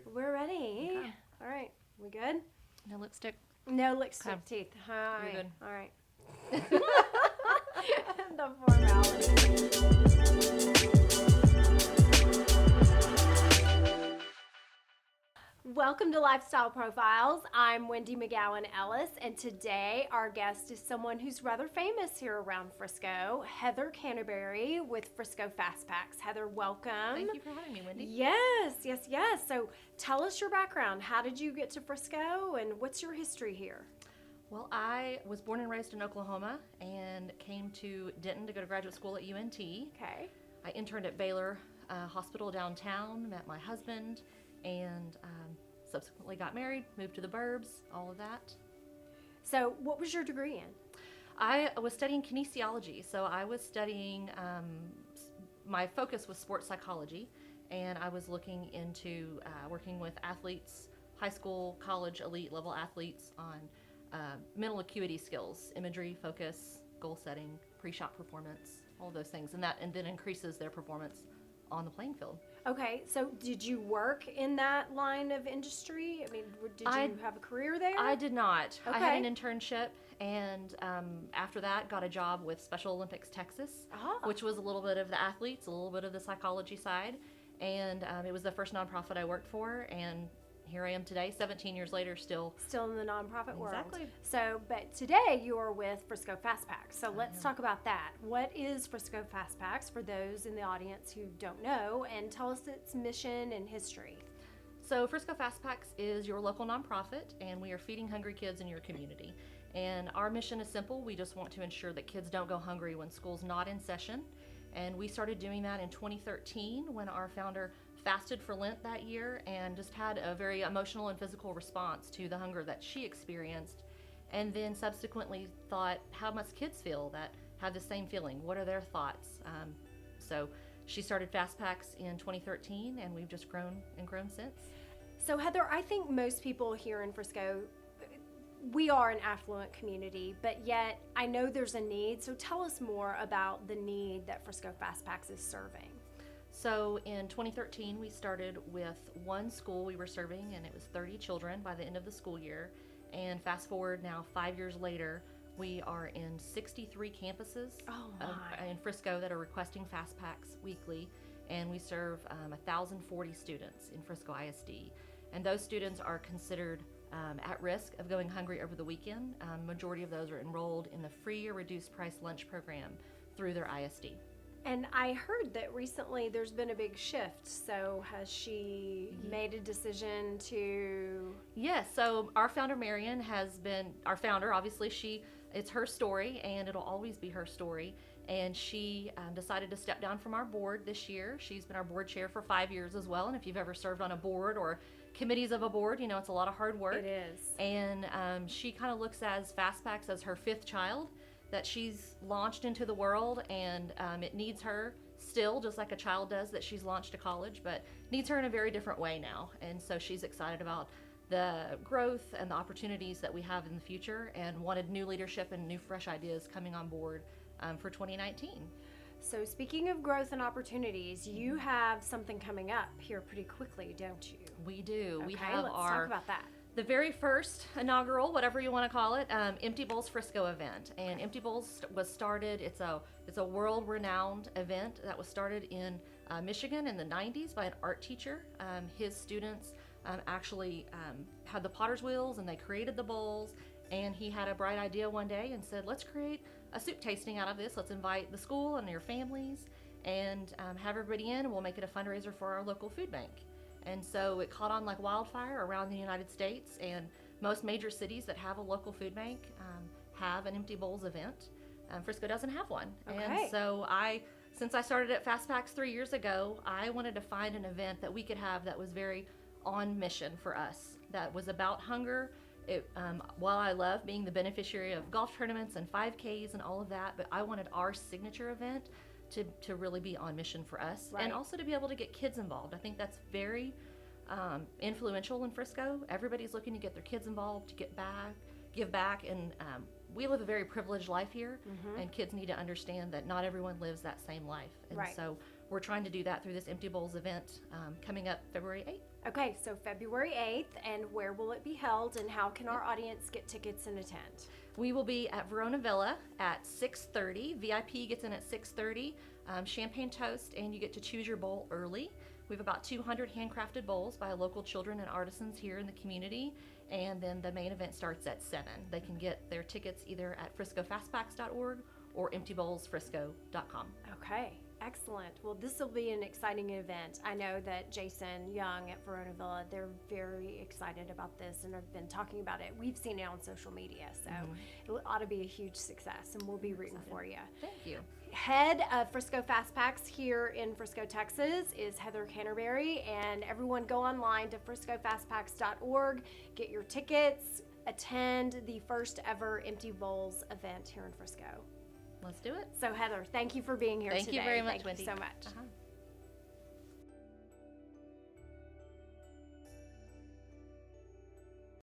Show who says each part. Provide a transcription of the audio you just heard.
Speaker 1: We're ready.
Speaker 2: Okay.
Speaker 1: All right. We good?
Speaker 2: No lipstick.
Speaker 1: No lipstick
Speaker 2: Okay.
Speaker 1: teeth. Hi.
Speaker 2: You're good.
Speaker 1: All right. The formality. Welcome to Lifestyle Profiles. I'm Wendy McGowan Ellis, and today our guest is someone who's rather famous here around Frisco, Heather Canterbury with Frisco Fastpacs. Heather, welcome.
Speaker 2: Thank you for having me, Wendy.
Speaker 1: Yes. So tell us your background. How did you get to Frisco, and what's your history here?
Speaker 2: Well, I was born and raised in Oklahoma and came to Denton to go to graduate school at UNT.
Speaker 1: Okay.
Speaker 2: I interned at Baylor Hospital downtown, met my husband, and subsequently got married, moved to the burbs, all of that.
Speaker 1: So what was your degree in?
Speaker 2: I was studying kinesiology, so I was studying, my focus was sports psychology, and I was looking into working with athletes, high school, college, elite level athletes on mental acuity skills, imagery, focus, goal setting, pre-shot performance, all of those things, and then increases their performance on the playing field.
Speaker 1: Okay, so did you work in that line of industry? I mean, did you have a career there?
Speaker 2: I did not.
Speaker 1: Okay.
Speaker 2: I had an internship, and after that got a job with Special Olympics Texas, which was a little bit of the athletes, a little bit of the psychology side, and it was the first nonprofit I worked for, and here I am today, 17 years later, still
Speaker 1: in the nonprofit world.
Speaker 2: Exactly.
Speaker 1: So, but today you are with Frisco Fastpacs. So let's talk about that. What is Frisco Fastpacs for those in the audience who don't know, and tell us its mission and history.
Speaker 2: So Frisco Fastpacs is your local nonprofit, and we are feeding hungry kids in your community. And our mission is simple. We just want to ensure that kids don't go hungry when school's not in session. And we started doing that in 2013 when our founder fasted for Lent that year and just had a very emotional and physical response to the hunger that she experienced. And then subsequently thought, how must kids feel that have the same feeling? What are their thoughts? So she started Fastpacs in 2013, and we've just grown since.
Speaker 1: So Heather, I think most people here in Frisco, we are an affluent community, but yet I know there's a need. So tell us more about the need that Frisco Fastpacs is serving.
Speaker 2: So in 2013, we started with one school we were serving, and it was 30 children by the end of the school year. And fast forward now 5 years later, we are in 63 campuses in Frisco that are requesting Fastpacs weekly, and we serve 1,040 students in Frisco ISD. And those students are considered at risk of going hungry over the weekend. Majority of those are enrolled in the free or reduced price lunch program through their ISD.
Speaker 1: And I heard that recently there's been a big shift. So has she made a decision to?
Speaker 2: Yes. So our founder, Marion, has been our founder. Obviously, it's her story, and it'll always be her story. And she decided to step down from our board this year. She's been our board chair for 5 years as well. And if you've ever served on a board or committees of a board, you know it's a lot of hard work.
Speaker 1: It is.
Speaker 2: And she kind of looks as Fastpacs as her fifth child that she's launched into the world, and it needs her still, just like a child does that she's launched to college, but needs her in a very different way now. And so she's excited about the growth and the opportunities that we have in the future, and wanted new leadership and new fresh ideas coming on board for 2019.
Speaker 1: So speaking of growth and opportunities, you have something coming up here pretty quickly, don't you?
Speaker 2: We do.
Speaker 1: Okay,
Speaker 2: We have
Speaker 1: let's talk about that.
Speaker 2: The very first inaugural, whatever you want to call it, Empty Bowls Frisco event. And Empty Bowls was started, it's a world-renowned event that was started in Michigan in the 90s by an art teacher. His students actually had the potter's wheels, and they created the bowls. And he had a bright idea one day and said, let's create a soup tasting out of this. Let's invite the school and their families and have everybody in, and we'll make it a fundraiser for our local food bank. And so it caught on like wildfire around the United States, and most major cities that have a local food bank have an Empty Bowls event. Frisco doesn't have one.
Speaker 1: Okay.
Speaker 2: And so since I started at Fastpacs 3 years ago, I wanted to find an event that we could have that was very on mission for us, that was about hunger. While I love being the beneficiary of golf tournaments and 5Ks and all of that, but I wanted our signature event to really be on mission for us,
Speaker 1: right.
Speaker 2: And also to be able to get kids involved. I think that's very influential in Frisco. Everybody's looking to get their kids involved, to give back, and we live a very privileged life here, and kids need to understand that not everyone lives that same life. And
Speaker 1: right.
Speaker 2: so we're trying to do that through this Empty Bowls event coming up February 8th.
Speaker 1: Okay, so February 8th, and where will it be held, and how can our audience get tickets and attend?
Speaker 2: We will be at Verona Villa at 6:30. VIP gets in at 6:30. Champagne toast, and you get to choose your bowl early. We have about 200 handcrafted bowls by local children and artisans here in the community, and then the main event starts at 7. They can get their tickets either at friscofastpacs.org or emptybowlsfrisco.com.
Speaker 1: Okay, excellent. Well, this will be an exciting event. I know that Jason Young at Verona Villa, they're very excited about this and have been talking about it. We've seen it on social media, so it ought to be a huge success, and we'll be rooting for you.
Speaker 2: Thank you.
Speaker 1: Head of Frisco Fastpacs here in Frisco, Texas is Heather Canterbury, and everyone go online to friscofastpacs.org, get your tickets, attend the first ever Empty Bowls event here in Frisco.
Speaker 2: Let's do it.
Speaker 1: So Heather, thank you for being here today.
Speaker 2: Thank you very much,
Speaker 1: Thank
Speaker 2: Wendy.
Speaker 1: you so much.
Speaker 2: Uh-huh.